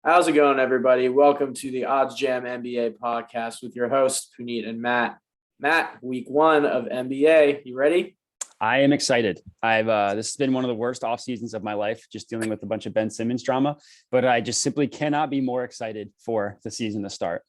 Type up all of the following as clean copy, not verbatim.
How's it going, everybody? Welcome to the OddsJam NBA podcast with your hosts, Puneet and Matt. Matt, week one of NBA. You ready? I am excited. This has been one of the worst off seasons of my life, just dealing with a bunch of Ben Simmons drama, but I just simply cannot be more excited for the season to start.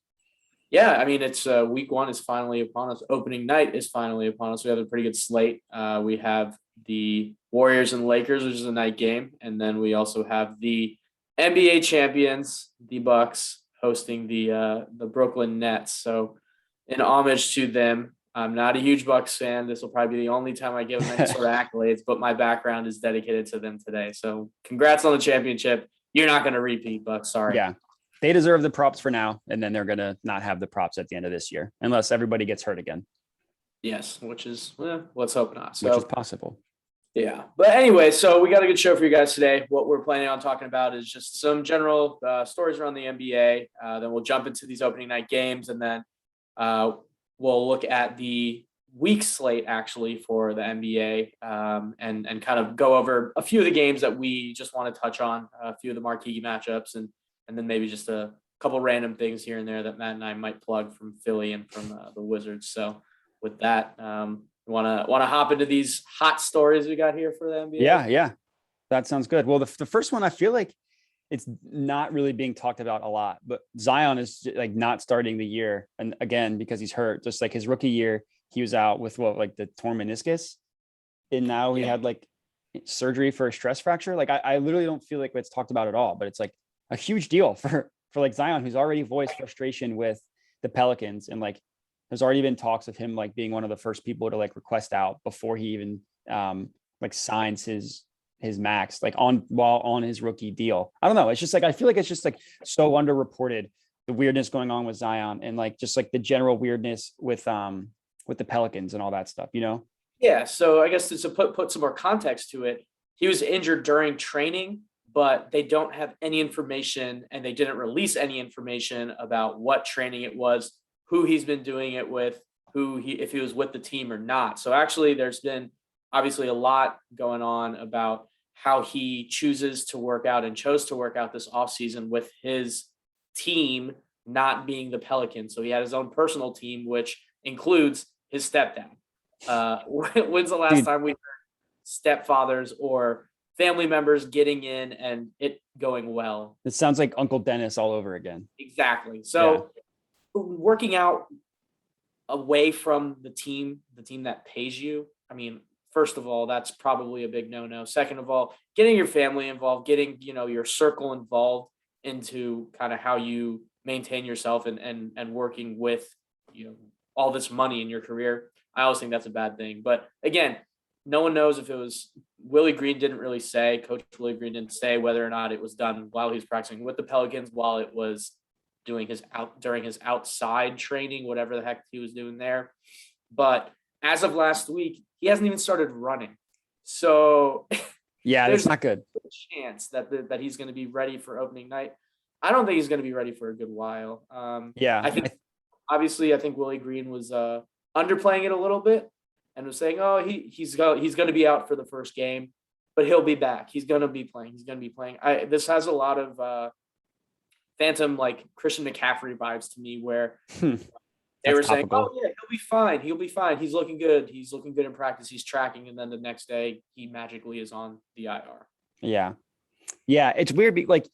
Yeah, I mean, it's week one is finally upon us. Opening night is finally upon us. We have a pretty good slate. We have the Warriors and Lakers, which is a night game. And then we also have the NBA champions, the Bucks, hosting the Brooklyn Nets. So in homage to them, I'm not a huge Bucks fan. This will probably be the only time I give them any sort of accolades, but my background is dedicated to them today. So congrats on the championship. You're not going to repeat, Bucks. Sorry. Yeah. They deserve the props for now, and then they're going to not have the props at the end of this year, unless everybody gets hurt again. Yes, which is, let's hope not. So, which is possible. Yeah. But anyway, so we got a good show for you guys today. What we're planning on talking about is just some general stories around the NBA. Then we'll jump into these opening night games, and then we'll look at the week slate actually for the NBA and kind of go over a few of the games that we just want to touch on, a few of the marquee matchups, and then maybe just a couple random things here and there that Matt and I might plug from Philly and from the Wizards. So with that, want to hop into these hot stories we got here for the NBA? Yeah. That sounds good. Well, the first one, I feel like it's not really being talked about a lot, but Zion is like not starting the year. And again, because he's hurt, just like his rookie year, he was out with the torn meniscus. And now he had like surgery for a stress fracture. Like I literally don't feel like it's talked about at all, but it's like a huge deal for like Zion, who's already voiced frustration with the Pelicans. And like, there's already been talks of him like being one of the first people to like request out before he even like signs his max, like while on his rookie deal. I don't know. It's just like, I feel like it's just like so underreported, the weirdness going on with Zion and like, just like the general weirdness with the Pelicans and all that stuff, you know? Yeah. So I guess to put some more context to it, he was injured during training, but they don't have any information and they didn't release any information about what training it was, who he's been doing it with, if he was with the team or not. So actually there's been obviously a lot going on about how he chooses to work out and chose to work out this offseason with his team not being the Pelicans. So he had his own personal team, which includes his stepdad. When's the last time we heard stepfathers or family members getting in and it going well? It sounds like Uncle Dennis all over again. Exactly. So working out away from the team that pays you, I mean, first of all, that's probably a big no-no. Second of all, getting your family involved, getting, your circle involved into kind of how you maintain yourself and working with, all this money in your career. I always think that's a bad thing. But again, no one knows if it was Willie Green didn't really say, Coach Willie Green didn't say whether or not it was done while he was practicing with the Pelicans, while it was during his outside training, whatever the heck he was doing there. But as of last week, he hasn't even started running. So yeah, there's not good a chance that he's going to be ready for opening night. I don't think he's going to be ready for a good while. I think Willie Green was underplaying it a little bit and was saying, oh, he's going to be out for the first game, but he'll be back. He's going to be playing. This has a lot of phantom like Christian McCaffrey vibes to me, where they were saying, oh yeah, he'll be fine. He's looking good in practice. He's tracking. And then the next day he magically is on the IR. Yeah. It's weird. Like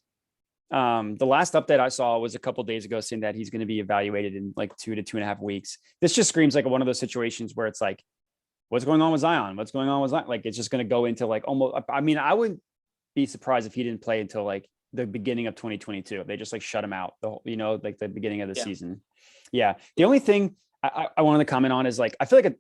the last update I saw was a couple of days ago saying that he's going to be evaluated in like 2 to 2.5 weeks. This just screams like one of those situations where it's like, what's going on with Zion? What's going on with Zion? Like, it's just going to go into like almost, I mean, I wouldn't be surprised if he didn't play until like the beginning of 2022. They just like shut him out, like the beginning of the season. Yeah. The only thing I wanted to comment on is like, I feel like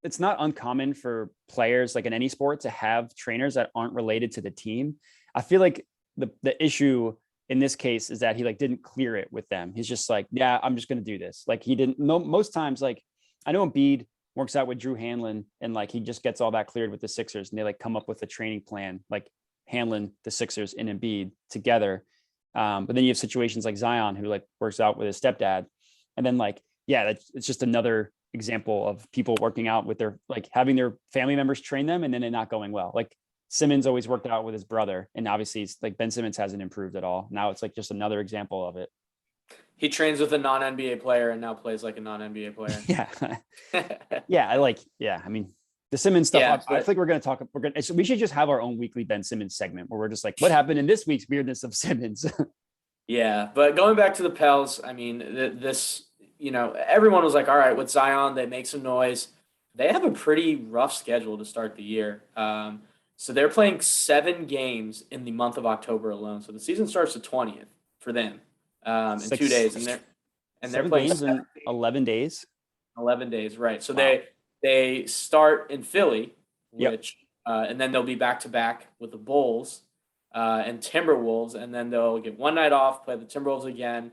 it's not uncommon for players like in any sport to have trainers that aren't related to the team. I feel like the issue in this case is that he like didn't clear it with them. He's just like, yeah, I'm just going to do this. Like he didn't know most times. Like I know Embiid works out with Drew Hanlon and like, he just gets all that cleared with the Sixers and they like come up with a training plan, like Hanlon, the Sixers and Embiid together. But then you have situations like Zion who like works out with his stepdad. And then like, yeah, it's just another example of people working out with their, like having their family members train them and then it not going well. Like Simmons always worked out with his brother, and obviously it's like Ben Simmons hasn't improved at all. Now it's like just another example of it. He trains with a non-NBA player and now plays like a non-NBA player. Yeah. Yeah. I mean, the Simmons stuff, Yeah, I think we're going to talk, we should just have our own weekly Ben Simmons segment where we're just like, what happened in this week's weirdness of Simmons? Yeah, but going back to the Pels, I mean, this, everyone was like, all right, with Zion, they make some noise. They have a pretty rough schedule to start the year. So they're playing 7 games in the month of October alone. So the season starts the 20th for them in 2 days, and they're playing games in 11 days. 11 days, right? So Wow. they start in Philly, Yep. which and then they'll be back to back with the Bulls and Timberwolves, and then they'll get one night off, play the Timberwolves again,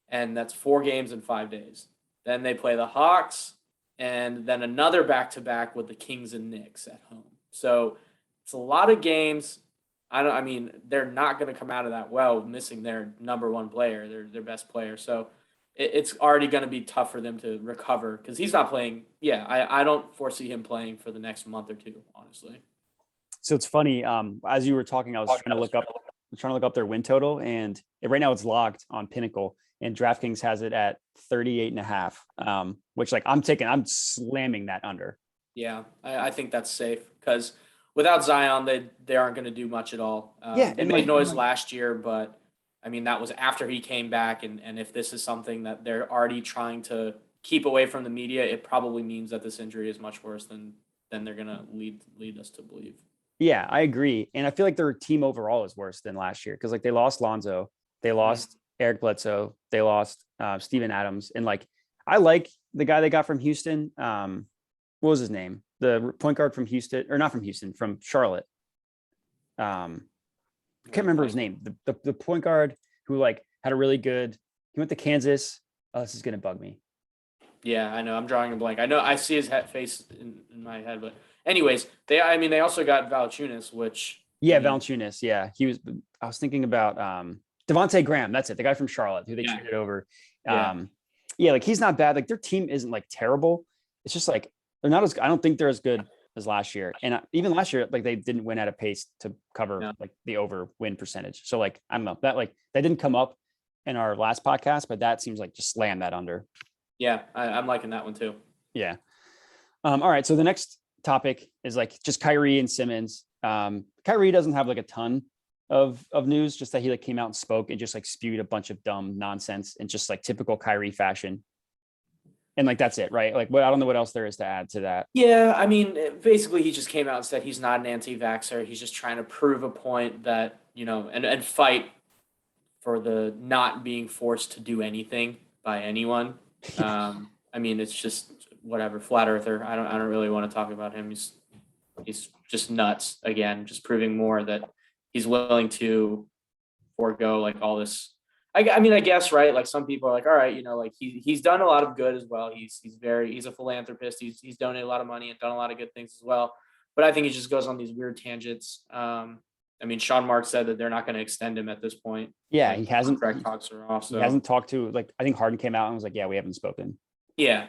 and that's 4 games in 5 days. Then they play the Hawks, and then another back to back with the Kings and Knicks at home. So it's a lot of games. I mean, they're not going to come out of that well missing their number one player, their best player. So it's already going to be tough for them to recover because he's not playing. Yeah, I don't foresee him playing for the next month or two, honestly. So it's funny. As you were talking, I was trying to look up their win total, and right now it's locked on Pinnacle, and DraftKings has it at 38.5. Which I'm slamming that under. Yeah, I think that's safe because without Zion, they aren't going to do much at all. They made noise last year, but I mean, that was after he came back. And if this is something that they're already trying to keep away from the media, it probably means that this injury is much worse than they're going to lead us to believe. Yeah, I agree. And I feel like their team overall is worse than last year because they lost Lonzo, they lost Eric Bledsoe, they lost Steven Adams. And I like the guy they got from Houston. What was his name? The point guard from Houston, or not from Houston, from Charlotte. I can't remember his name. The point guard who had a really good. He went to Kansas. Oh, this is gonna bug me. Yeah, I know. I'm drawing a blank. I know. I see his face in my head, but anyways, they also got Valanciunas, which Valanciunas. Yeah, he was. I was thinking about Devontae Graham. That's it. The guy from Charlotte who they traded over. He's not bad. Their team isn't terrible. It's just they're not as. I don't think they're as good as last year. And even last year, they didn't win at a pace to cover the over win percentage. So I don't know that that didn't come up in our last podcast, but that seems just slam that under. Yeah, I'm liking that one too. Yeah. All right. So the next topic is just Kyrie and Simmons. Kyrie doesn't have a ton of news, just that he came out and spoke and just spewed a bunch of dumb nonsense and just typical Kyrie fashion. And that's it, right? I don't know what else there is to add to that. Yeah, I mean, basically he just came out and said he's not an anti-vaxxer. He's just trying to prove a point that, and fight for the not being forced to do anything by anyone. I mean, it's just whatever, flat earther. I don't really want to talk about him. He's just nuts again, just proving more that he's willing to forego all this. I mean, I guess, right? Some people are all right, he's done a lot of good as well. He's a philanthropist. He's donated a lot of money and done a lot of good things as well. But I think he just goes on these weird tangents. I mean, Sean Mark said that they're not going to extend him at this point. Yeah, he hasn't. Contract talks are off. So he hasn't talked to I think Harden came out and was yeah, we haven't spoken. Yeah.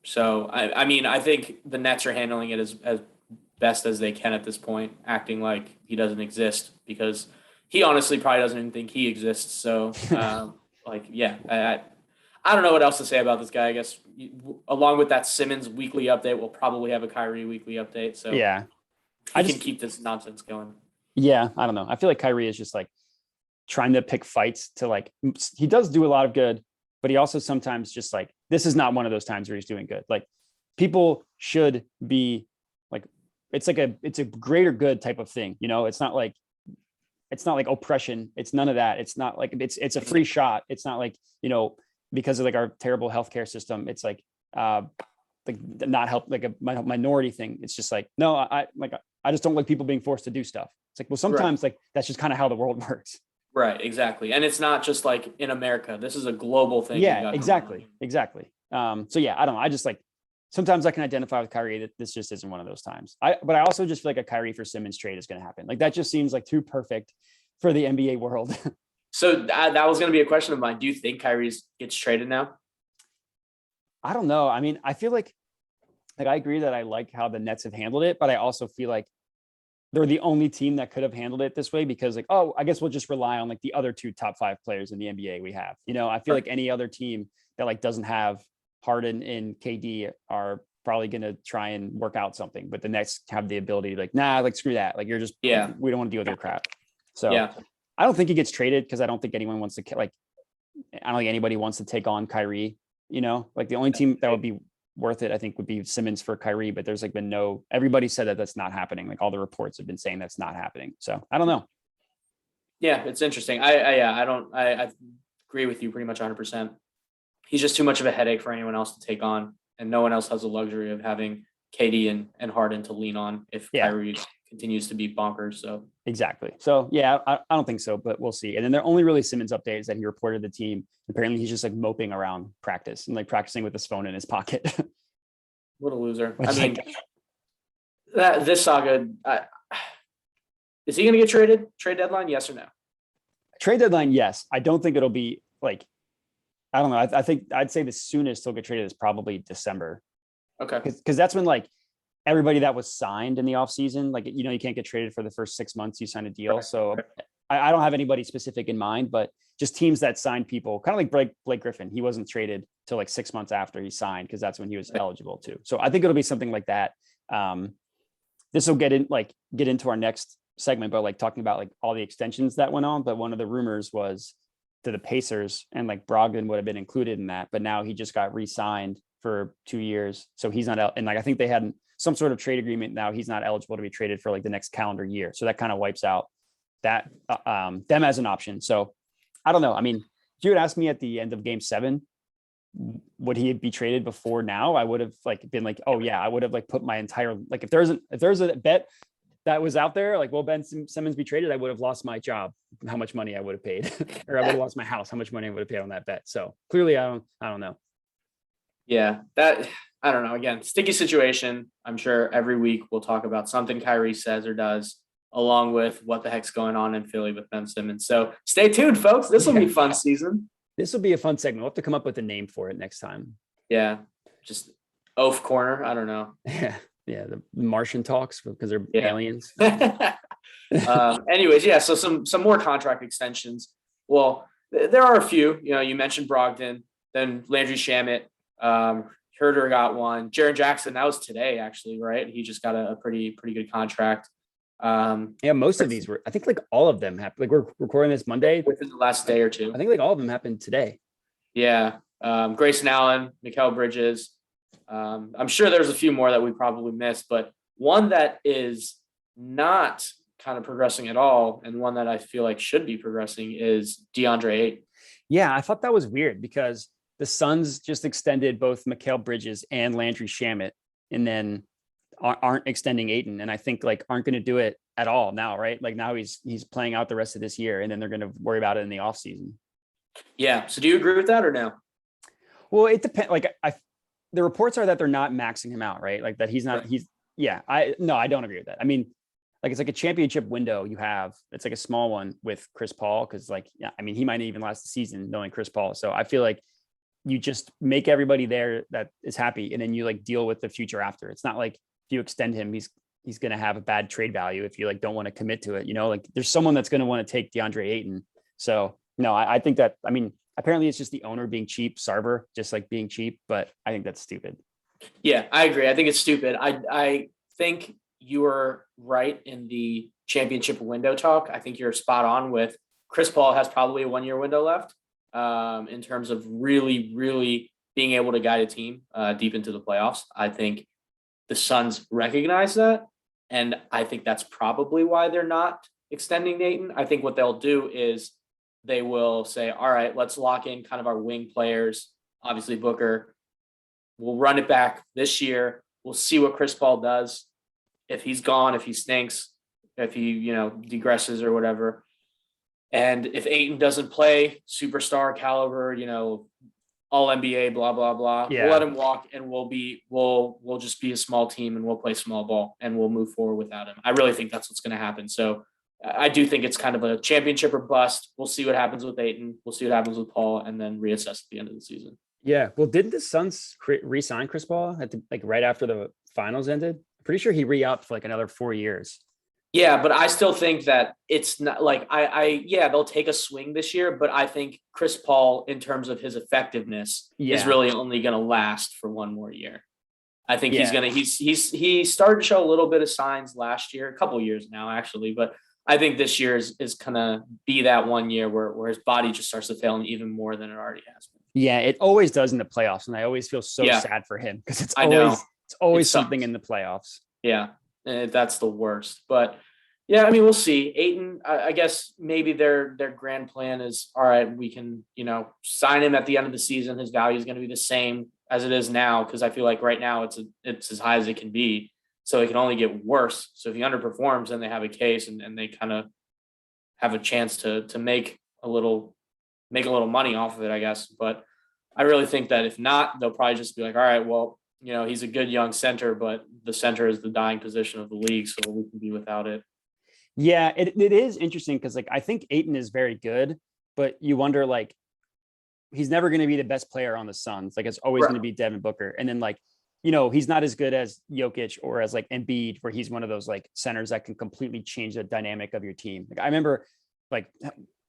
So I mean, I think the Nets are handling it as best as they can at this point, acting like he doesn't exist because he honestly probably doesn't even think he exists. So, yeah, I don't know what else to say about this guy. I guess along with that Simmons weekly update, we'll probably have a Kyrie weekly update. So yeah, I can keep this nonsense going. Yeah, I don't know. I feel like Kyrie is just trying to pick fights to he does do a lot of good, but he also sometimes just this is not one of those times where he's doing good. People should be it's a greater good type of thing. It's not oppression. It's none of that. It's not it's a free shot. It's not because of our terrible healthcare system. It's not help a minority thing. It's just no, I just don't like people being forced to do stuff. It's well, sometimes that's just kind of how the world works. Right. Exactly. And it's not just in America. This is a global thing. Yeah, exactly. So yeah, I don't know. I just sometimes I can identify with Kyrie that this just isn't one of those times. But I also just feel a Kyrie for Simmons trade is going to happen. That just seems too perfect for the NBA world. So that was going to be a question of mine. Do you think Kyrie gets traded now? I don't know. I mean, I feel I agree that I like how the Nets have handled it, but I also feel they're the only team that could have handled it this way because like, oh, I guess we'll just rely on like the other 2 top 5 players in the NBA we have. I feel like any other team that like doesn't have Harden and KD are probably going to try and work out something, but the Nets have the ability to like, nah, like screw that. Like we don't want to deal with your crap. So I don't think he gets traded because I don't think anyone wants to like, I don't think anybody wants to take on Kyrie, like the only team that would be worth it, I think, would be Simmons for Kyrie, but there's like been everybody said that that's not happening. Like all the reports have been saying that's not happening. So I don't know. Yeah, it's interesting. I agree with you pretty much 100%. He's just too much of a headache for anyone else to take on, and no one else has the luxury of having KD and Harden to lean on if Kyrie continues to be bonkers. So exactly. So yeah, I don't think so, but we'll see. And then their only really Simmons update is that he reported the team. Apparently he's just like moping around practice and like practicing with his phone in his pocket. What a loser. I mean, this saga, is he going to get traded? Trade deadline? Yes or no? Trade deadline, yes. I don't think it'll be like, I don't know. I think I'd say the soonest he'll get traded is probably December. Okay. Because that's when like everybody that was signed in the offseason, like, you can't get traded for the first 6 months you sign a deal. Right. So I don't have anybody specific in mind, but just teams that signed people, kind of like Blake Griffin. He wasn't traded till like 6 months after he signed because that's when he was eligible too. So I think it'll be something like that. This will get into our next segment, but like talking about like all the extensions that went on. But one of the rumors was to the Pacers, and like Brogdon would have been included in that, but now he just got re-signed for 2 years. So he's not, and like, I think they had some sort of trade agreement. Now he's not eligible to be traded for like the next calendar year. So that kind of wipes out that them as an option. So I don't know. I mean, if you had asked me at the end of game 7, would he be traded before now? I would have like been like, oh yeah, I would have like put my entire, like if there's a bet that was out there, like, will Ben Simmons be traded? I would have lost my job, how much money I would have paid, or I would have lost my house, how much money I would have paid on that bet. So clearly I don't know. Yeah, I don't know. Again, sticky situation. I'm sure every week we'll talk about something Kyrie says or does, along with what the heck's going on in Philly with Ben Simmons. So stay tuned, folks. This will be a fun season. This will be a fun segment. We'll have to come up with a name for it next time. Yeah, just Oaf Corner. I don't know. Yeah, the Martian talks because they're aliens. Anyways, so some more contract extensions. Well, there are a few. You mentioned Brogdon, then Landry Shamet. Herder got one. Jaren Jackson, that was today, actually, right? He just got a pretty good contract. Most of these were, I think like all of them happened. Like we're recording this Monday. Within the last day or two. I think like all of them happened today. Yeah. Grayson Allen, Mikal Bridges. I'm sure there's a few more that we probably missed, but one that is not kind of progressing at all, and one that I feel like should be progressing, is DeAndre Ayton. Yeah, I thought that was weird because the Suns just extended both Mikal Bridges and Landry Shamet, and then aren't extending Ayton, and I think like aren't going to do it at all now, right? Like now he's playing out the rest of this year, and then they're going to worry about it in the offseason. Yeah. So do you agree with that or no? Well, it depends. Like the reports are that they're not maxing him out, right? Like that he's not. I don't agree with that. I mean, like it's like a championship window you have. It's like a small one with Chris Paul because he might not even last the season knowing Chris Paul. So I feel like you just make everybody there that is happy, and then you like deal with the future after. It's not like if you extend him, he's going to have a bad trade value if you like don't want to commit to it. Like there's someone that's going to want to take DeAndre Ayton. So no, I think that, I mean, apparently it's just the owner being cheap, Sarver just like being cheap, but I think that's stupid. Yeah, I agree. I think it's stupid. I think you were right in the championship window talk. I think you're spot on with Chris Paul has probably a 1-year window left in terms of really, really being able to guide a team deep into the playoffs. I think the Suns recognize that, and I think that's probably why they're not extending Ayton. I think what they'll do is they will say, all right, let's lock in kind of our wing players. Obviously, Booker. We'll run it back this year. We'll see what Chris Paul does. If he's gone, if he stinks, if he, degresses or whatever. And if Ayton doesn't play superstar caliber, all NBA, blah, blah, blah. Yeah. We'll let him walk, and we'll just be a small team, and we'll play small ball, and we'll move forward without him. I really think that's what's going to happen. So I do think it's kind of a championship or bust. We'll see what happens with Ayton. We'll see what happens with Paul, and then reassess at the end of the season. Yeah. Well, didn't the Suns re-sign Chris Paul right after the finals ended? Pretty sure he re-upped for like another 4 years. Yeah, but I still think that it's not like yeah, they'll take a swing this year, but I think Chris Paul, in terms of his effectiveness, is Yeah. really only going to last for one more year. I think Yeah. he started to show a little bit of signs last year, a couple of years now actually, but I think this year is gonna be that one year where his body just starts to fail him even more than it already has been. Yeah, it always does in the playoffs, and I always feel so Yeah, sad for him because I know. it's It always something sucks. in the playoffs. Yeah, that's the worst. But yeah, I mean, we'll see. Aiton, I guess maybe their grand plan is all right. We can sign him at the end of the season. His value is going to be the same as it is now because I feel like right now it's as high as it can be. So it can only get worse. So if he underperforms, then they have a case and they kind of have a chance to make a little money off of it, I guess. But I really think that if not, they'll probably just be like, all right, well, he's a good young center, but the center is the dying position of the league, so we can be without it. Yeah, it is interesting because like I think Aiton is very good, but you wonder like he's never going to be the best player on the Suns. Like it's always going to be Devin Booker, and then like he's not as good as Jokic or as like Embiid, where he's one of those like centers that can completely change the dynamic of your team. Like I remember, like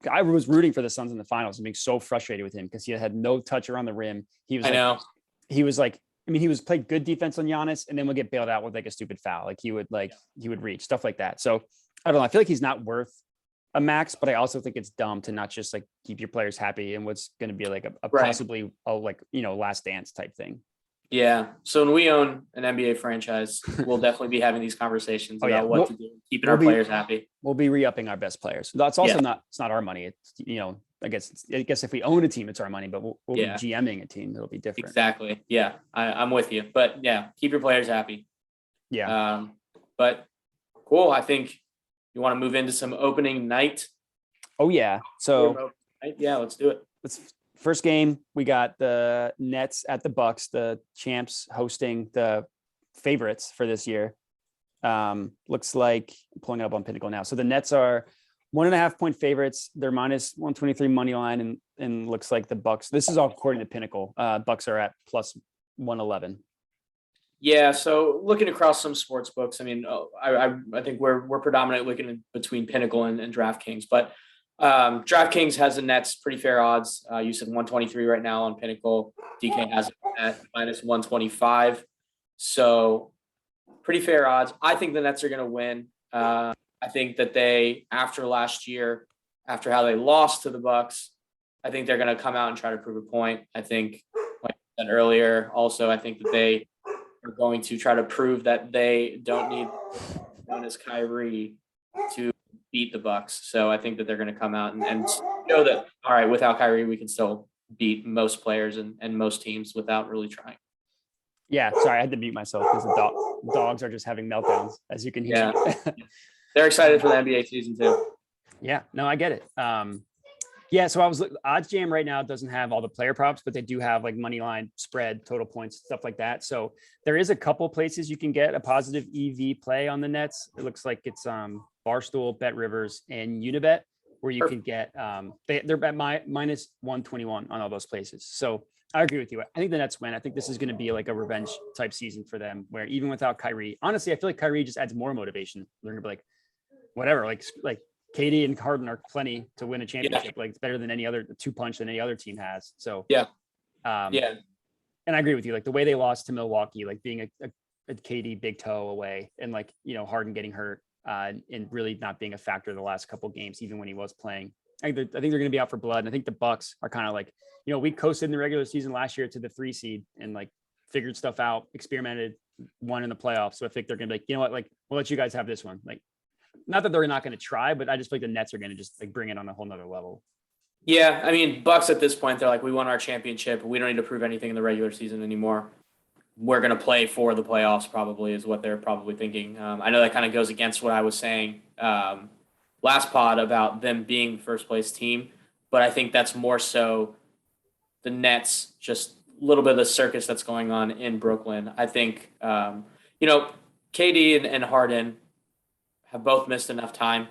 I was rooting for the Suns in the finals and being so frustrated with him because he had no touch around the rim. He was like, I mean, he was played good defense on Giannis, and then would get bailed out with like a stupid foul. Like he would reach stuff like that. So I don't know. I feel like he's not worth a max, but I also think it's dumb to not just like keep your players happy and what's going to be like a possibly last dance type thing. Yeah. So when we own an NBA franchise, we'll definitely be having these conversations about what to do, keeping our players happy. We'll be re-upping our best players. That's also it's not our money. It's, I guess if we own a team, it's our money, but we'll be GMing a team. It'll be different. Exactly. Yeah. I'm with you, but yeah, keep your players happy. Yeah. But cool. I think you want to move into some opening night. Oh yeah. So yeah, let's do it. First game, we got the Nets at the Bucks, the champs hosting the favorites for this year. Looks like I'm pulling it up on Pinnacle now. So the Nets are 1.5 point favorites. They're minus 123 money line, and looks like the Bucks. This is all according to Pinnacle. Bucks are at plus 111. Yeah, so looking across some sports books, I mean, I think we're predominantly looking between Pinnacle and DraftKings, but DraftKings has the Nets pretty fair odds. You said 123 right now on Pinnacle. DK has it at minus 125, so pretty fair odds. I think the Nets are going to win. I think that after last year, after how they lost to the Bucks, I think they're going to come out and try to prove a point. I think, like I said earlier, also I think that they are going to try to prove that they don't need known as Kyrie to beat the Bucks. So I think that they're going to come out and show that, all right, without Kyrie, we can still beat most players and most teams without really trying. Yeah, sorry, I had to mute myself because the dogs are just having meltdowns, as you can hear. Yeah. They're excited for the NBA season too. Yeah, no, I get it. Yeah, so I was OddsJam right now doesn't have all the player props, but they do have like money line, spread, total points, stuff like that. So there is a couple places you can get a positive EV play on the Nets. It looks like it's Barstool, Bet Rivers, and Unibet, where you can get they're at minus 121 on all those places. So I agree with you. I think the Nets win. I think this is going to be like a revenge type season for them, where even without Kyrie, honestly, I feel like Kyrie just adds more motivation. They're gonna be like, whatever, like KD and Harden are plenty to win a championship. Like it's better than any other 2-punch than any other team has. So and I agree with you. Like the way they lost to Milwaukee, like being a KD big toe away, and like Harden getting hurt and really not being a factor the last couple of games, even when he was playing. I think they're going to be out for blood. And I think the Bucks are kind of like, we coasted in the regular season last year to the 3 seed and like figured stuff out, experimented, won in the playoffs. So I think they're going to be like, what, like we'll let you guys have this one. Like, not that they're not going to try, but I just feel like the Nets are going to just like bring it on a whole nother level. Yeah, I mean, Bucks at this point, they're like, we won our championship. We don't need to prove anything in the regular season anymore. We're going to play for the playoffs, probably, is what they're probably thinking. I know that kind of goes against what I was saying last pod about them being the first place team, but I think that's more so the Nets, just a little bit of the circus that's going on in Brooklyn. I think, KD and Harden have both missed enough time.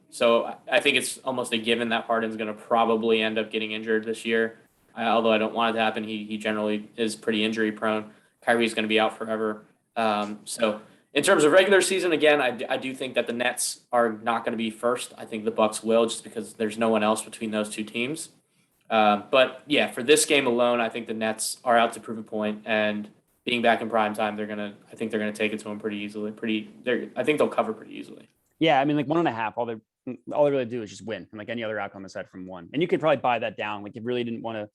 So I think it's almost a given that Harden's going to probably end up getting injured this year. Although I don't want it to happen. He generally is pretty injury prone. Kyrie's going to be out forever. So In terms of regular season, again, I do think that the Nets are not going to be first. I think the Bucks will, just because there's no one else between those two teams. But yeah, for this game alone, I think the Nets are out to prove a point, and being back in prime time, I think they're gonna take it to them pretty easily. I think they'll cover pretty easily. Yeah, I mean, like 1.5. All they really do is just win, and like any other outcome aside from one. And you could probably buy that down. Like, you really didn't want to,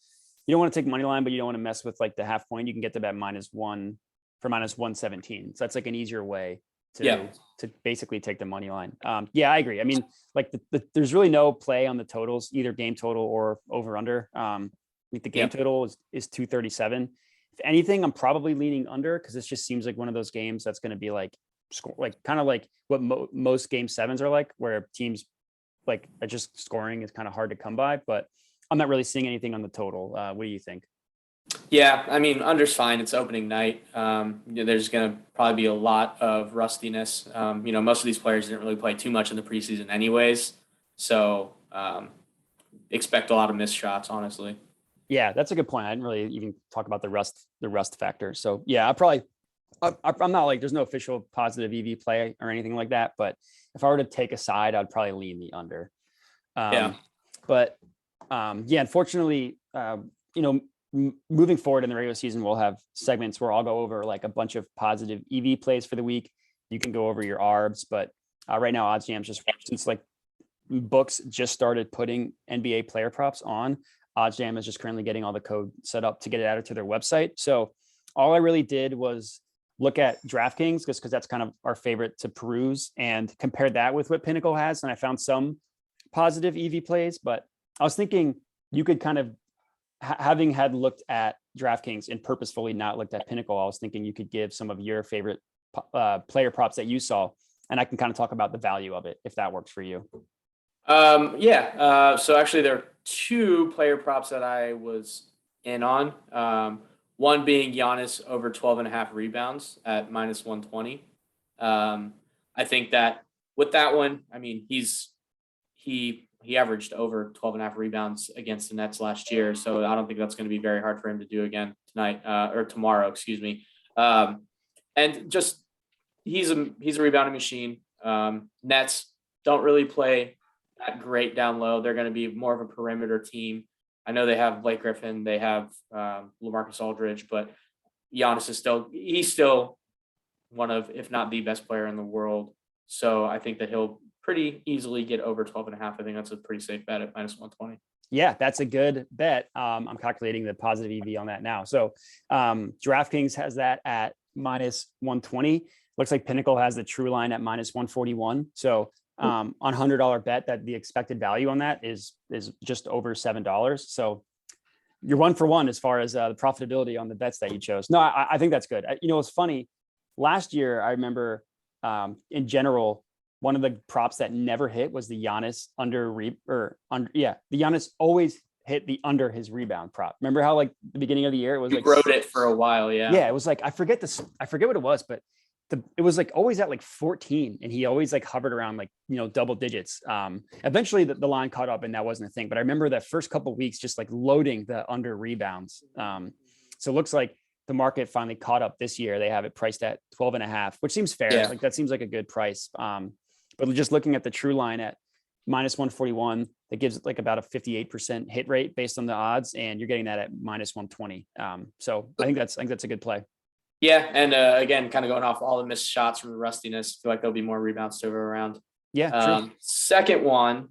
you don't want to take money line, but you don't want to mess with like the half point. You can get to about -1 for -117. So that's like an easier way to basically take the money line. Yeah, I agree. I mean, like there's really no play on the totals, either game total or over under. I think the game total is 237. If anything, I'm probably leaning under, because this just seems like one of those games that's going to be like kind of like what most game sevens are like, where teams like are just scoring is kind of hard to come by. But I'm not really seeing anything on the total. What do you think? Yeah, I mean, under's fine. It's opening night. There's going to probably be a lot of rustiness. Most of these players didn't really play too much in the preseason anyways. So expect a lot of missed shots, honestly. Yeah, that's a good point. I didn't really even talk about the rust factor. So yeah, I'm not like, there's no official positive EV play or anything like that, but if I were to take a side, I'd probably lean the under. But unfortunately, moving forward in the regular season, we'll have segments where I'll go over like a bunch of positive EV plays for the week. You can go over your ARBs, but right now OddsJam's just, since like books just started putting NBA player props on, OddsJam is just currently getting all the code set up to get it added to their website. So all I really did was look at DraftKings, just because that's kind of our favorite to peruse, and compare that with what Pinnacle has. And I found some positive EV plays, but I was thinking you could kind of, having had looked at DraftKings and purposefully not looked at Pinnacle, I was thinking you could give some of your favorite player props that you saw, and I can kind of talk about the value of it if that works for you. So actually there are two player props that I was in on. One being Giannis over 12.5 rebounds at -120. I think that with that one, I mean, he averaged over 12.5 rebounds against the Nets last year. So I don't think that's going to be very hard for him to do again tonight, or tomorrow, excuse me. And just, he's a rebounding machine. Nets don't really play that great down low. They're going to be more of a perimeter team. I know they have Blake Griffin, they have LaMarcus Aldridge, but Giannis is still one of, if not the best player in the world. So I think that he'll pretty easily get over 12.5. I think that's a pretty safe bet at -120. Yeah, that's a good bet. I'm calculating the positive EV on that now. So DraftKings has that at -120. Looks like Pinnacle has the true line at -141. So on $100 bet, that the expected value on that is just over $7. So you're 1 for 1 as far as the profitability on the bets that you chose. No, I think that's good. It's funny. Last year, I remember in general, one of the props that never hit was the Giannis the Giannis always hit the under his rebound prop. Remember how like the beginning of the year it was like rode it for a while. Yeah, it was like I forget what it was, but it was like always at like 14, and he always like hovered around like double digits. Eventually the line caught up, and that wasn't a thing. But I remember that first couple of weeks just like loading the under rebounds. So it looks like the market finally caught up this year. They have it priced at 12.5, which seems fair. Yeah. Like that seems like a good price. But just looking at the true line at -141, that gives like about a 58% hit rate based on the odds, and you're getting that at -120. So I think that's a good play. Yeah, and again, kind of going off all the missed shots from the rustiness, I feel like there'll be more rebounds to go around. Yeah. True. Second one,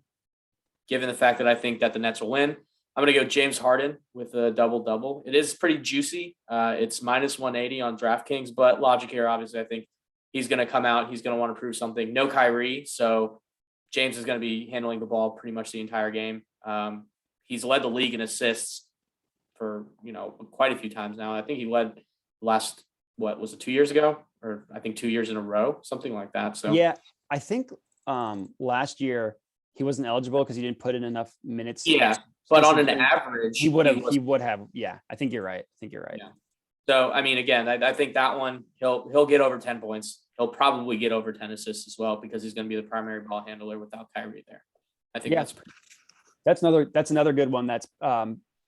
given the fact that I think that the Nets will win, I'm going to go James Harden with a double-double. It is pretty juicy. It's -180 on DraftKings, but logic here, obviously, I think he's going to come out. He's going to want to prove something. No Kyrie, so James is going to be handling the ball pretty much the entire game. He's led the league in assists for quite a few times now. I think he led last, what was it, 2 years ago, or I think 2 years in a row, something like that. So yeah, I think last year he wasn't eligible because he didn't put in enough minutes. Yeah, but on an average, he would have. Yeah, I think you're right. Yeah. So I mean, again, I think that one he'll get over 10 points. He'll probably get over 10 assists as well, because he's going to be the primary ball handler without Kyrie there. I think that's another good one. That's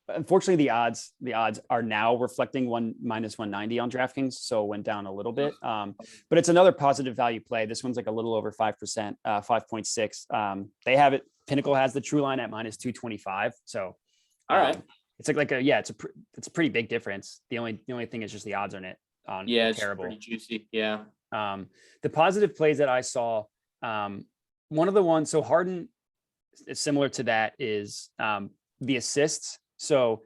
unfortunately, the odds are now reflecting minus 190 on DraftKings, so it went down a little bit. But it's another positive value play. This one's like a little over 5%, 5.6. They have it. Pinnacle has the true line at minus 225. So, all right, it's it's a pretty big difference. The only thing is just the odds on it. It's terrible. pretty juicy. Yeah. The positive plays that I saw, one of the ones, so Harden is similar to that, is the assists. So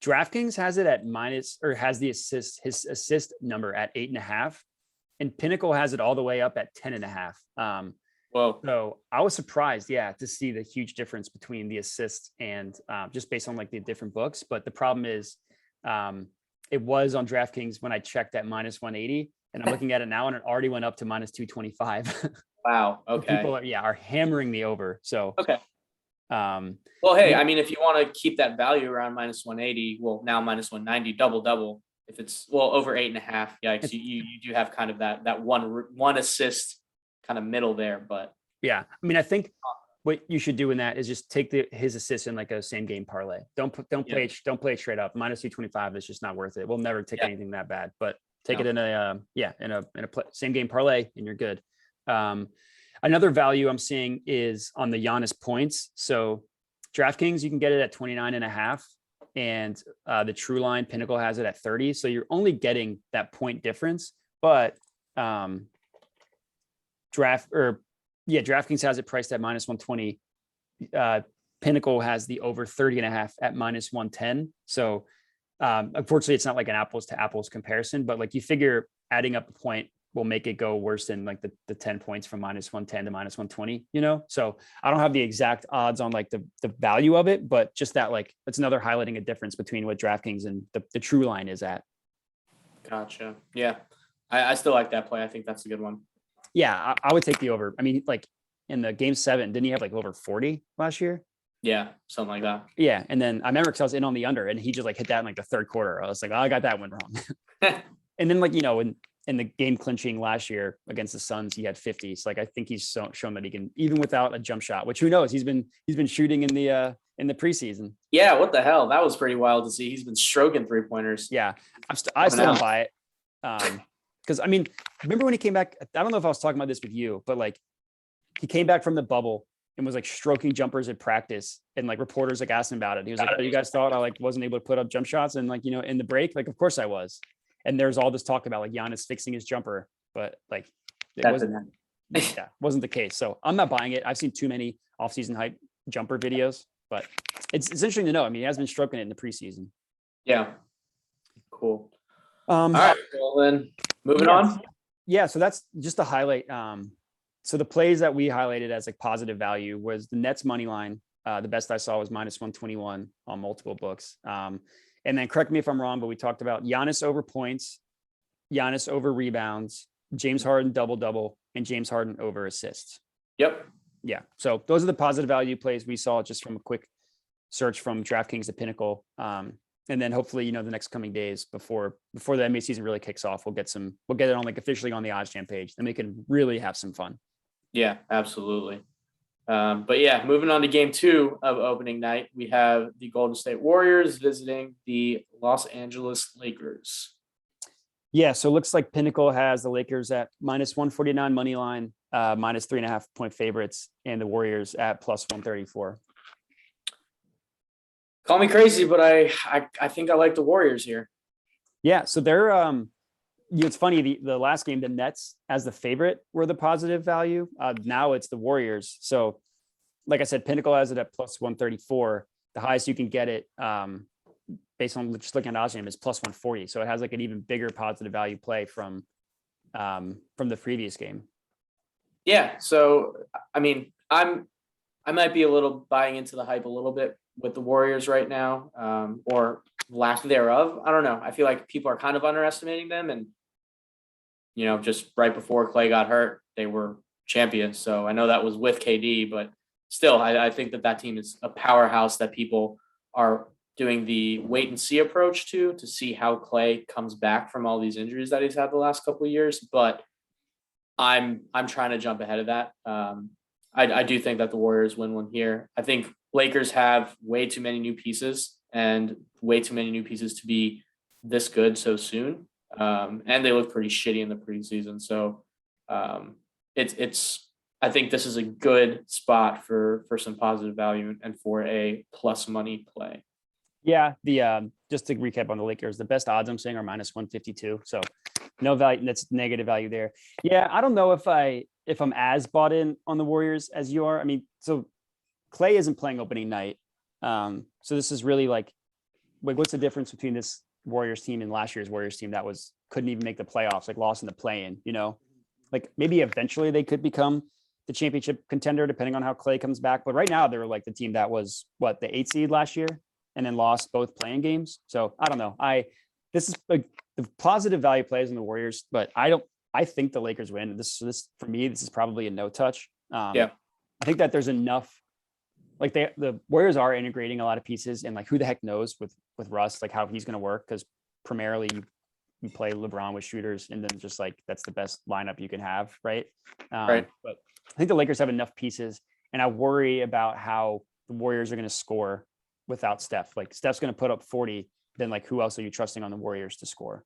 DraftKings has it at has his assist number at 8.5, and Pinnacle has it all the way up at 10.5. Whoa. So I was surprised, to see the huge difference between the assists and just based on like the different books. But the problem is, it was on DraftKings when I checked at minus 180, and I'm looking at it now and it already went up to minus 225. Wow. Okay. People are hammering the over. So, okay. Well, hey, I mean, if you want to keep that value around minus 180, well, now minus 190, double. If it's over 8.5, yikes, you do have kind of that one assist kind of middle there. But yeah, I mean, I think what you should do in that is just take his assist in like a same game parlay. Don't play it straight up. Minus 225 is just not worth it. We'll never take anything that bad, but take it in a same game parlay and you're good. Another value I'm seeing is on the Giannis points. So DraftKings, you can get it at 29.5, and the true line Pinnacle has it at 30. So you're only getting that point difference, but DraftKings has it priced at minus 120. Pinnacle has the over 30.5 at minus 110. So unfortunately, it's not like an apples to apples comparison, but like you figure adding up a point will make it go worse than like the 10 points from minus 110 to minus 120, So I don't have the exact odds on like the value of it, but just that, like, it's another highlighting a difference between what DraftKings and the true line is at. Gotcha. Yeah. I still like that play. I think that's a good one. Yeah. I would take the over. I mean, like in the game 7, didn't he have like over 40 last year? Yeah. Something like that. Yeah. And then I remember, 'cause I was in on the under and he just like hit that in like the third quarter. I was like, I got that one wrong. And then like, in the game clinching last year against the Suns, he had 50. So like, I think he's shown that he can, even without a jump shot, which who knows, he's been shooting in the preseason. Yeah. What the hell? That was pretty wild to see. He's been stroking 3-pointers. Yeah. I still don't buy it. Cause I mean, remember when he came back, I don't know if I was talking about this with you, but like he came back from the bubble and was like stroking jumpers at practice, and like reporters like asked him about it. He was like, oh, you guys thought I like wasn't able to put up jump shots and like, in the break? Like, of course I was. And there's all this talk about like Giannis fixing his jumper, but like it wasn't the case. So I'm not buying it. I've seen too many off-season hype jumper videos, but it's interesting to know. I mean, he has been stroking it in the preseason. Yeah. Cool. All right. Well then, moving on. Yeah. So that's just a highlight. So the plays that we highlighted as like positive value was the Nets money line. The best I saw was minus 121 on multiple books. And then correct me if I'm wrong, but we talked about Giannis over points, Giannis over rebounds, James Harden double, and James Harden over assists. Yep. Yeah. So those are the positive value plays we saw just from a quick search from DraftKings to Pinnacle. And then hopefully, the next coming days before the NBA season really kicks off, we'll get it on like officially on the OddsJam page, and we can really have some fun. Yeah, absolutely. But yeah, moving on to game 2 of opening night, we have the Golden State Warriors visiting the Los Angeles Lakers. Yeah, so it looks like Pinnacle has the Lakers at minus 149 money line, minus 3.5 point favorites, and the Warriors at plus 134. Call me crazy, but I think I like the Warriors here. Yeah, so they're it's funny, the last game, the Nets as the favorite were the positive value. Now it's the Warriors. So like I said, Pinnacle has it at plus 134. The highest you can get it based on just looking at OddsJam is plus 140. So it has like an even bigger positive value play from the previous game. Yeah. So, I mean, I might be a little buying into the hype a little bit with the Warriors right now, or lack thereof. I don't know. I feel like people are kind of underestimating them, and just right before Clay got hurt, they were champions. So I know that was with KD, but still, I think that team is a powerhouse that people are doing the wait and see approach to see how Clay comes back from all these injuries that he's had the last couple of years. But I'm trying to jump ahead of that. I do think that the Warriors win one here. I think Lakers have way too many new pieces and way too many new pieces to be this good so soon. And they look pretty shitty in the preseason. So I think this is a good spot for some positive value and for a plus money play. Yeah, the just to recap on the Lakers, the best odds I'm seeing are -152. So no value, that's negative value there. Yeah, I don't know if I'm as bought in on the Warriors as you are. I mean, so Clay isn't playing opening night. So this is really like what's the difference between this Warriors team and last year's Warriors team that couldn't even make the playoffs, like lost in the play-in, like maybe eventually they could become the championship contender depending on how Clay comes back. But right now they're like the team that was the 8th seed last year and then lost both playing games. So I don't know. This is like the positive value plays in the Warriors, but I think the Lakers win. This for me, this is probably a no touch. I think that there's enough, like the Warriors are integrating a lot of pieces, and like who the heck knows with Russ, like how he's going to work, because primarily you play LeBron with shooters, and then just like that's the best lineup you can have, right? Right. But I think the Lakers have enough pieces, and I worry about how the Warriors are going to score without Steph. Like Steph's going to put up 40, then like who else are you trusting on the Warriors to score?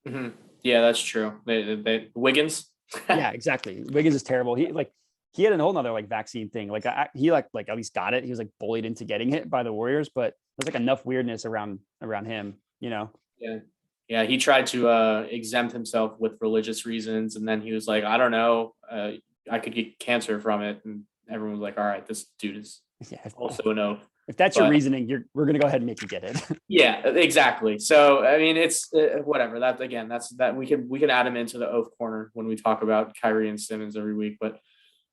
Mm-hmm. Yeah, that's true. They Wiggins. Yeah, exactly. Wiggins is terrible. He had a whole nother like vaccine thing. Like he like at least got it. He was like bullied into getting it by the Warriors, but there's like enough weirdness around him, Yeah. Yeah. He tried to exempt himself with religious reasons. And then he was like, I don't know, I could get cancer from it. And everyone was like, all right, this dude is also a no. If that's your reasoning, we're going to go ahead and make you get it. Yeah, exactly. So, I mean, it's whatever. That again, that we can add him into the oath corner when we talk about Kyrie and Simmons every week. But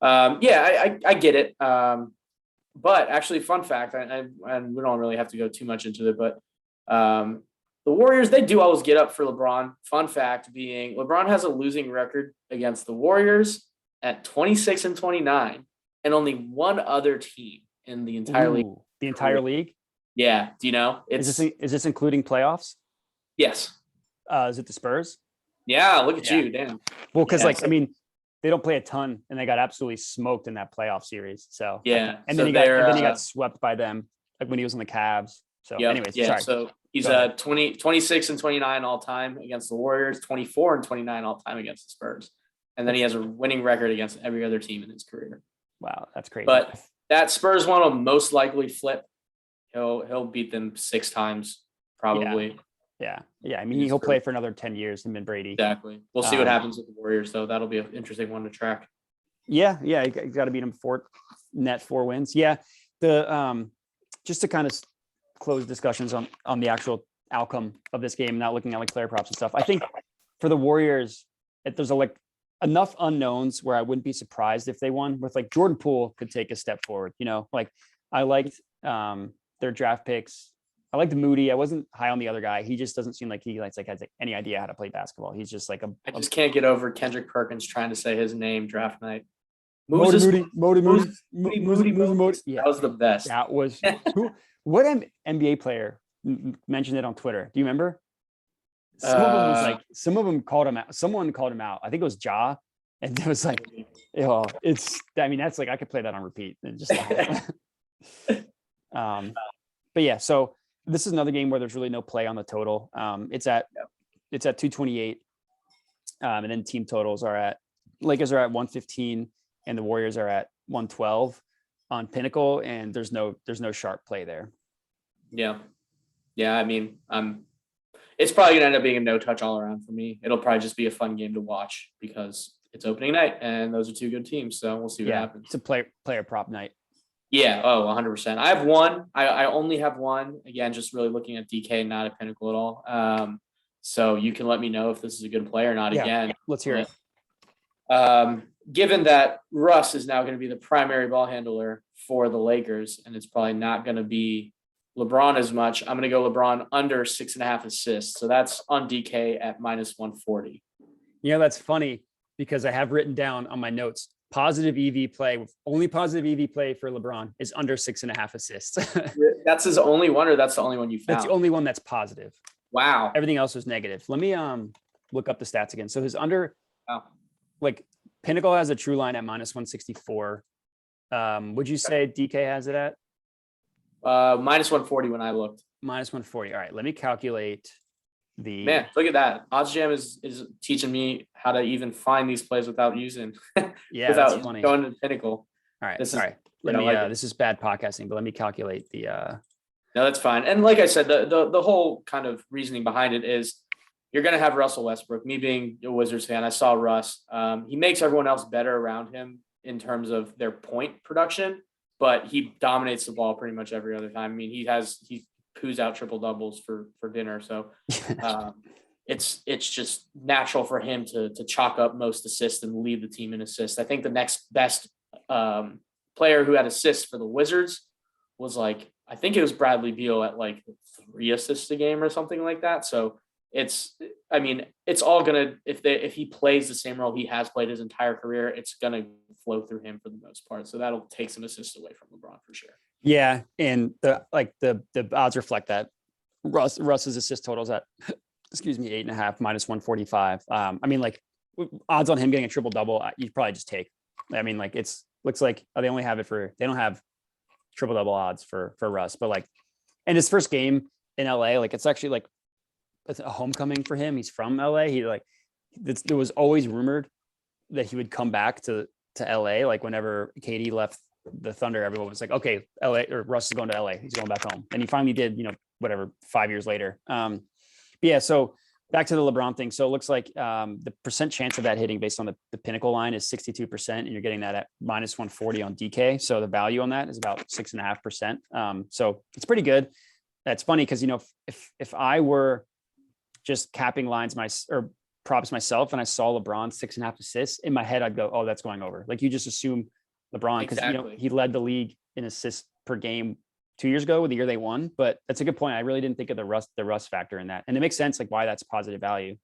I get it. But actually, fun fact, and we don't really have to go too much into it, but the Warriors, they do always get up for LeBron. Fun fact being, LeBron has a losing record against the Warriors at 26-29, and only one other team in the entire league. The entire league? Yeah. Do you know? Is this including playoffs? Yes. Is it the Spurs? Yeah. Look at you. Damn. Well, because I mean, they don't play a ton, and they got absolutely smoked in that playoff series. So yeah. And then he got swept by them, like when he was on the Cavs. So anyways, sorry. So he's 26-29 all time against the Warriors, 24-29 all time against the Spurs. And then he has a winning record against every other team in his career. Wow, that's crazy. But that Spurs one will most likely flip. He'll beat them 6 times, probably. Yeah. I mean, he'll play for another 10 years, him and Brady. Exactly. We'll see what happens with the Warriors, though. That'll be an interesting one to track. Yeah. You got to beat him 4 wins. Yeah. The just to kind of close discussions on the actual outcome of this game, not looking at like player props and stuff. I think for the Warriors, there's enough unknowns where I wouldn't be surprised if they won. With like Jordan Poole could take a step forward. Like I liked their draft picks. I liked Moody. I wasn't high on the other guy. He just doesn't seem like he has any idea how to play basketball. He's just like I just can't get over Kendrick Perkins trying to say his name draft night. Moody. Yeah, that was the best. That was what NBA player mentioned it on Twitter? Do you remember? Some of them called him out. Someone called him out. I think it was Ja, and it was like, that's like I could play that on repeat. And just but yeah, so this is another game where there's really no play on the total. It's at 228, and then team totals Lakers are at 115, and the Warriors are at 112 on Pinnacle, and there's no sharp play there. Yeah. I mean, it's probably gonna end up being a no touch all around for me. It'll probably just be a fun game to watch because it's opening night and those are 2 good teams. So we'll see what happens. It's a player prop night. Yeah. 100%. I have one. I only have one. Again, just really looking at DK, not at Pinnacle at all. So you can let me know if this is a good play or not. Yeah, again, let's hear it. Given that Russ is now going to be the primary ball handler for the Lakers, and it's probably not going to be LeBron as much, I'm going to go LeBron under 6.5 assists. So that's on DK at -140. That's funny because I have written down on my notes, positive EV play, only positive EV play for LeBron is under 6.5 assists. That's his only one, or that's the only one you found? That's the only one that's positive. Wow. Everything else was negative. Let me look up the stats again. So his under, like Pinnacle has a true line at -164. Would you say DK has it at? Minus 140 when I looked. Minus 140. All right, let me calculate the. Man, look at that. OddsJam is teaching me how to even find these plays without using. Yeah, without that's funny. going to the Pinnacle. All right, This is, all right. Let me. This is bad podcasting, but let me calculate the. No, that's fine. And like I said, the whole kind of reasoning behind it is you're going to have Russell Westbrook. Me being a Wizards fan, I saw Russ. He makes everyone else better around him in terms of their point production, but he dominates the ball pretty much every other time. I mean, he poos out triple doubles for dinner. So it's just natural for him to chalk up most assists and lead the team in assists. I think the next best player who had assists for the Wizards was I think it was Bradley Beal at 3 assists a game or something like that. So it's all gonna, if he plays the same role he has played his entire career, it's gonna flow through him for the most part. So that'll take some assists away from LeBron for sure. Yeah, and the odds reflect that. Russ's assist totals at 8.5 minus 145. Odds on him getting a triple double, you probably just take. I mean, looks like they only have they don't have triple double odds for Russ, but and his first game in LA, it's actually it's a homecoming for him. He's from LA. There was always rumored that he would come back to LA. Whenever KD left the Thunder, everyone was like, okay, LA or Russ is going to LA. He's going back home. And he finally did, 5 years later. But yeah, so back to the LeBron thing. So it looks like the percent chance of that hitting based on the Pinnacle line is 62%, and you're getting that at minus 140 on DK. So the value on that is about 6.5%. So it's pretty good. That's funny because, if I were just capping lines or props myself and I saw LeBron 6.5 assists, in my head, I'd go, oh, that's going over. You just assume LeBron, because he led the league in assists per game 2 years ago with the year they won. But that's a good point. I really didn't think of the Russ factor in that. And it makes sense why that's positive value.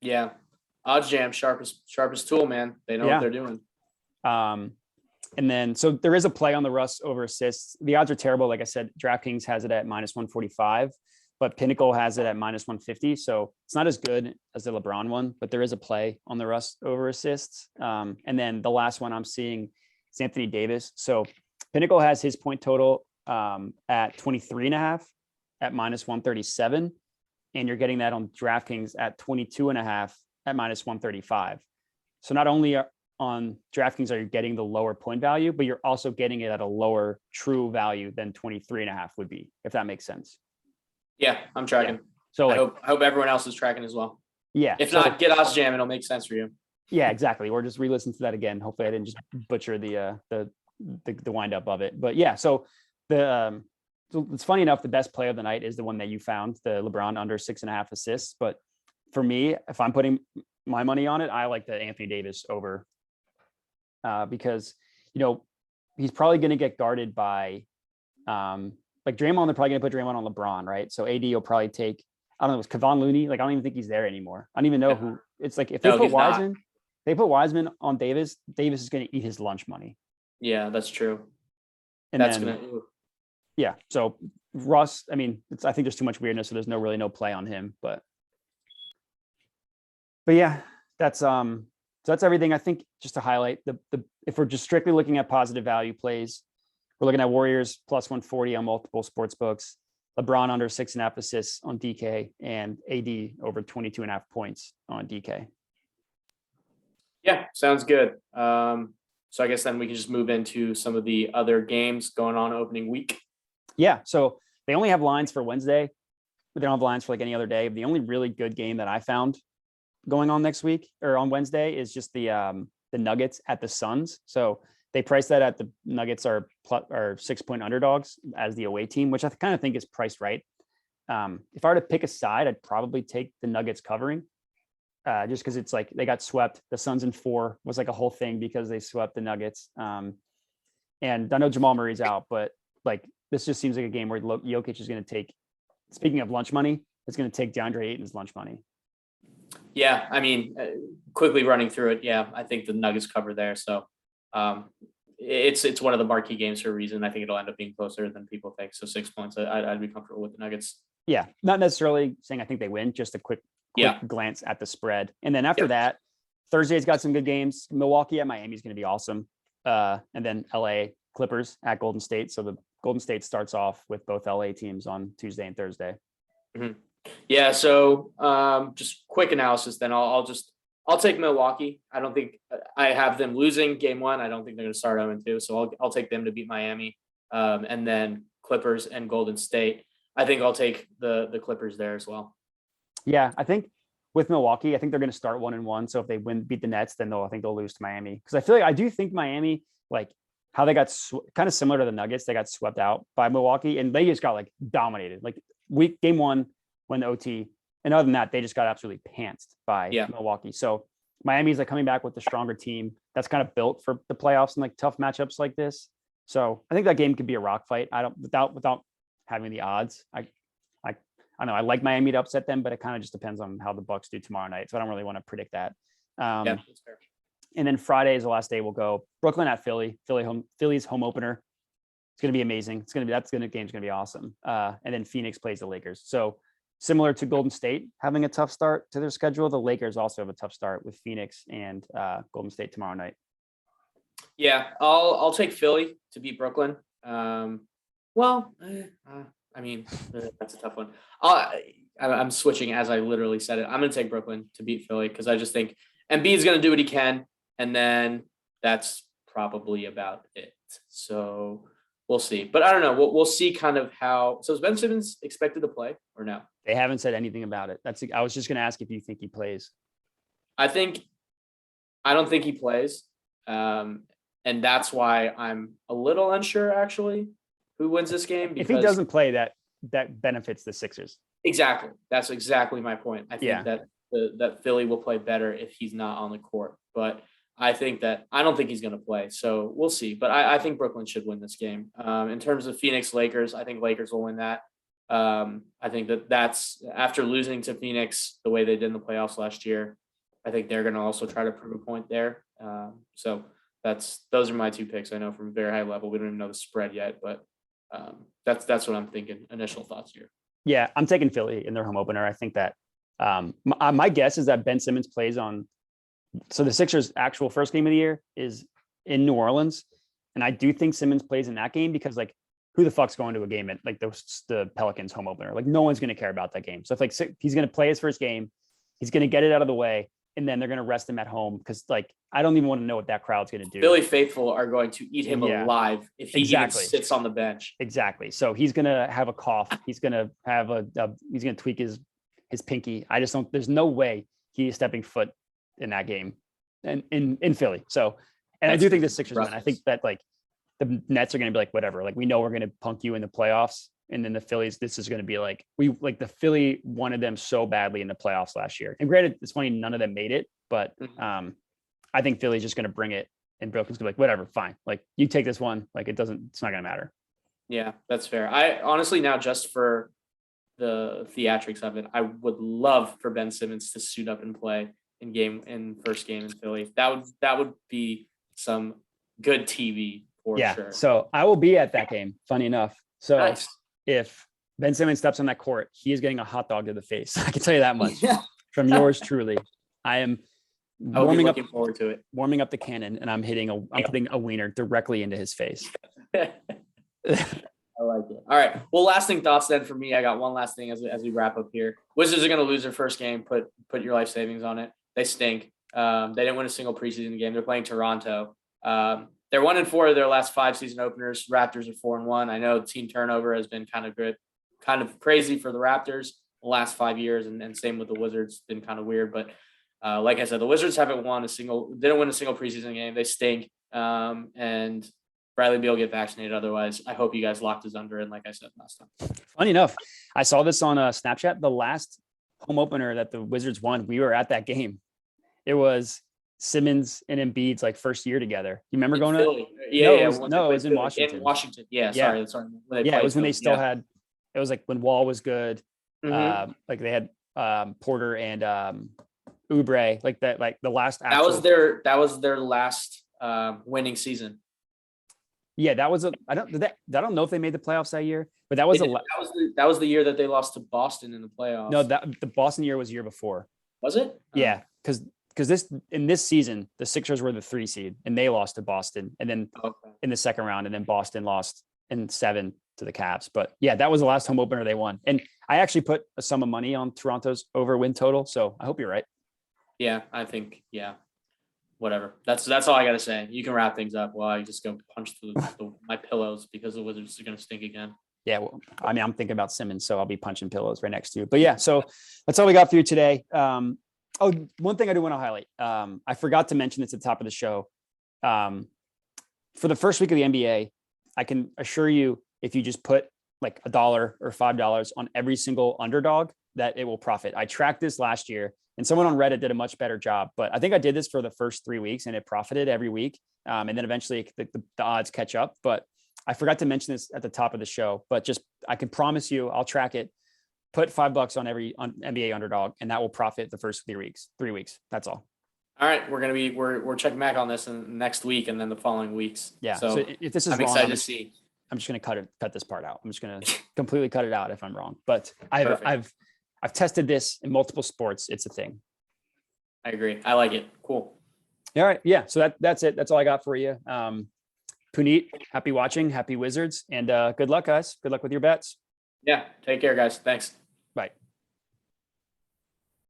Yeah. OddsJam, sharpest tool, man. They know what they're doing. And then, so there is a play on the Russ over assists. The odds are terrible. Like I said, DraftKings has it at minus 145, but Pinnacle has it at minus 150. So it's not as good as the LeBron one, but there is a play on the Russ over assists. And then the last one I'm seeing is Anthony Davis. So Pinnacle has his point total at 23.5 at minus 137. And you're getting that on DraftKings at 22.5 at minus 135. So not only on DraftKings are you getting the lower point value, but you're also getting it at a lower true value than 23.5 would be, if that makes sense. Yeah, I'm tracking. Yeah. So I hope everyone else is tracking as well. Yeah. If not, get OddsJam. It'll make sense for you. Yeah, exactly. Or just re-listen to that again. Hopefully I didn't just butcher the wind up of it. But yeah, so so it's funny enough, the best play of the night is the one that you found, the LeBron under 6.5 assists. But for me, if I'm putting my money on it, I like the Anthony Davis over because, he's probably going to get guarded by Draymond. They're probably going to put Draymond on LeBron, right? So AD will probably take, I don't know, it's Kevon Looney. I don't even think he's there anymore. I don't even know who. It's if they put Wiseman, on Davis is going to eat his lunch money. Yeah, that's true. And that's going to. Yeah. So Russ, I think there's too much weirdness, so there's no play on him. But yeah, that's everything. I think just to highlight the if we're just strictly looking at positive value plays, we're looking at Warriors plus 140 on multiple sports books, LeBron under 6.5 assists on DK, and AD over 22.5 points on DK. Yeah, sounds good. So I guess then we can just move into some of the other games going on opening week. Yeah, so they only have lines for Wednesday, but they don't have lines for any other day. The only really good game that I found going on next week or on Wednesday is just the Nuggets at the Suns. So they priced that at the Nuggets are 6-point underdogs as the away team, which I kind of think is priced right. If I were to pick a side, I'd probably take the Nuggets covering just because it's they got swept. The Suns in 4 was a whole thing because they swept the Nuggets. And I know Jamal Murray's out, but this just seems like a game where Jokic is going to take, speaking of lunch money, it's going to take DeAndre Ayton's lunch money. Yeah, quickly running through it. Yeah, I think the Nuggets cover there. So it's one of the marquee games for a reason. I think it'll end up being closer than people think. So 6 points, I'd be comfortable with the Nuggets. Yeah, not necessarily saying I think they win, just a quick glance at the spread. And then after that, Thursday's got some good games. Milwaukee at Miami is going to be awesome. And then LA Clippers at Golden State. So Golden State starts off with both LA teams on Tuesday and Thursday. Mm-hmm. Yeah. So just quick analysis. Then I'll take Milwaukee. I don't think I have them losing game one. I don't think they're going to start 0-2. So I'll take them to beat Miami. And then Clippers and Golden State. I think I'll take the Clippers there as well. Yeah, I think with Milwaukee, I think they're going to start 1-1. So if they beat the Nets, then I think they'll lose to Miami. Because I feel like I do think Miami, like how they got kind of similar to the Nuggets, they got swept out by Milwaukee, and they just got like dominated. Like game one, when the OT, and other than that, they just got absolutely pantsed by Milwaukee. So Miami's like coming back with a stronger team that's kind of built for the playoffs and like tough matchups like this. So I think that game could be a rock fight. I don't without having the odds. I don't know. I like Miami to upset them, but it kind of just depends on how the Bucks do tomorrow night. So I don't really want to predict that. That's fair. And then Friday is the last day. We'll go Brooklyn at Philly. Philly's home opener. It's going to be amazing. Game's going to be awesome. And then Phoenix plays the Lakers. So similar to Golden State having a tough start to their schedule, the Lakers also have a tough start with Phoenix and Golden State tomorrow night. Yeah, I'll take Philly to beat Brooklyn. I mean, that's a tough one. I'm switching as I literally said it. I'm going to take Brooklyn to beat Philly because I just think Embiid's going to do what he can, and then that's probably about it. So we'll see. But I don't know. We'll see kind of how. So is Ben Simmons expected to play or no? They haven't said anything about it. I was just going to ask if you think he plays. I don't think he plays, and that's why I'm a little unsure actually. Who wins this game? Because if he doesn't play, that benefits the Sixers. Exactly. That's exactly my point. I think that Philly will play better if he's not on the court. But I don't think he's going to play. So we'll see. But I think Brooklyn should win this game. In terms of Phoenix Lakers, I think Lakers will win that. I think that's after losing to Phoenix the way they did in the playoffs last year. I think they're going to also try to prove a point there. So those are my two picks. I know from a very high level. We don't even know the spread yet, but that's what I'm thinking. Initial thoughts here. Yeah, I'm taking Philly in their home opener. I think that my guess is that Ben Simmons plays on. So the Sixers' actual first game of the year is in New Orleans, and I do think Simmons plays in that game because like who the fuck's going to a game at like the Pelicans home opener? Like no one's going to care about that game. So if like he's going to play his first game, he's going to get it out of the way. And then they're going to rest him at home because, like, I don't even want to know what that crowd's going to do. Philly faithful are going to eat him alive if he even sits on the bench. Exactly. So he's going to have a cough. He's going to have he's going to tweak his pinky. I just don't. There's no way he is stepping foot in that game, and in Philly. So, and I do think the Sixers win. I think that like the Nets are going to be like whatever. Like we know we're going to punk you in the playoffs. And then the Phillies, this is going to be like the Philly wanted them so badly in the playoffs last year. And granted, it's funny none of them made it, but I think Philly's just going to bring it, and Brooklyn's going to be like, whatever, fine. Like you take this one, like it's not going to matter. Yeah, that's fair. I honestly now just for the theatrics of it, I would love for Ben Simmons to suit up and play in first game in Philly. That would be some good TV for sure. So I will be at that game. Funny enough. So. Nice. If Ben Simmons steps on that court, he is getting a hot dog to the face. I can tell you that much from yours truly. I am warming up the cannon, and I'm putting a wiener directly into his face. I like it. All right. Well, lasting thoughts then for me. I got one last thing as we wrap up here. Wizards are going to lose their first game. Put your life savings on it. They stink. They didn't win a single preseason game. They're playing Toronto. They're 1-4 of their last 5 season openers. Raptors are 4-1. I know team turnover has been kind of crazy for the Raptors the last 5 years, and same with the Wizards. Been kind of weird, but like I said, the Wizards didn't win a single preseason game. They stink, and Bradley Beal get vaccinated. Otherwise, I hope you guys locked his under in, like I said last time. Funny enough, I saw this on Snapchat. The last home opener that the Wizards won, we were at that game. It was Simmons and Embiid's like first year together. You remember going to? Yeah, it was in Washington. In Washington. Yeah, sorry. It was when they still had. It was like when Wall was good. Mm-hmm. Like they had Porter and Oubre. Like that. Like the last. That was their last winning season. Yeah, that was I don't know if they made the playoffs that year, but that was that was the year that they lost to Boston in the playoffs. No, the Boston year was the year before. Was it? Yeah, because this season the Sixers were the 3 seed and they lost to Boston, and then in the second round, and then Boston lost and 7 to the Cavs. But yeah, that was the last home opener they won. And I actually put a sum of money on Toronto's over win total. So I hope you're right. Yeah, I think, whatever. That's all I got to say. You can wrap things up while I just go punch my pillows because the Wizards are going to stink again. Yeah, well, I mean, I'm thinking about Simmons, so I'll be punching pillows right next to you. But yeah, so that's all we got for you today. One thing I do want to highlight. I forgot to mention this at the top of the show. For the first week of the NBA, I can assure you, if you just put like $1 or $5 on every single underdog, that it will profit. I tracked this last year, and someone on Reddit did a much better job. But I think I did this for the first 3 weeks, and it profited every week. And then eventually the odds catch up. But I forgot to mention this at the top of the show. But just I can promise you, I'll track it. Put $5 on NBA underdog, and that will profit the first 3 weeks. 3 weeks. That's all. All right, we're checking back on this in next week and then the following weeks. Yeah. So if this is I'm wrong, excited to see. I'm just going to cut this part out. I'm just going to completely cut it out if I'm wrong. But I've tested this in multiple sports. It's a thing. I agree. I like it. Cool. All right. Yeah. So that's it. That's all I got for you. Puneet, happy watching. Happy Wizards, and good luck, guys. Good luck with your bets. Yeah. Take care, guys. Thanks.